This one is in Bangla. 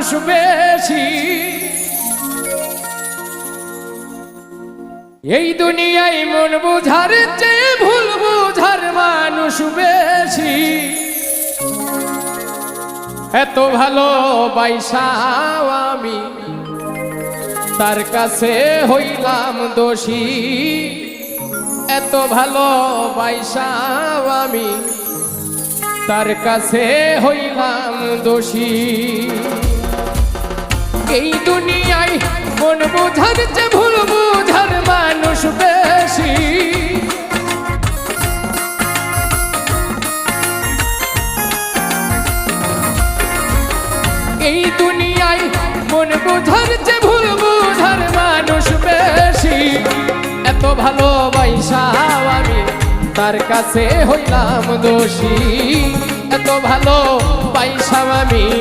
মানুষ বেশি, এই দুনিয়ায় মন বুঝার চেয়ে ভুল বুঝার মানুষ বেশি। এত ভালোবাসাও আমি তার কাছে হইলাম দোষী, এত ভালোবাসাও আমি তার কাছে হইলাম দোষী। এই দুনিয়ায় মন বুঝার চেয়ে ভুল বুঝার মানুষ বেশি, এই দুনিয়ায় মন বুঝার চেয়ে ভুল বুঝার মানুষ বেশি। এত ভালোবাসাও আমি তার কাছে হইলাম দোষী, এত ভালোবাসাও আমি